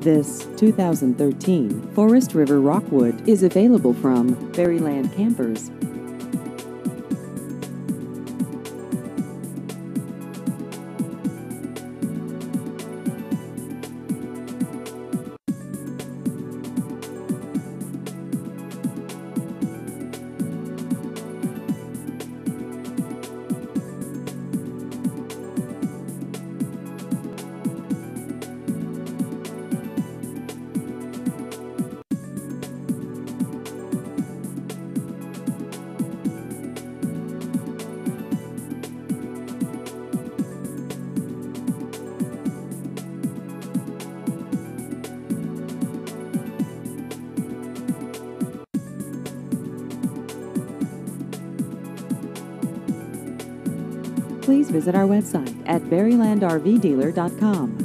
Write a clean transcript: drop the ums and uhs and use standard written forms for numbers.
This 2013 Forest River Rockwood is available from Berryland Campers. Please visit our website at berrylandrvdealer.com.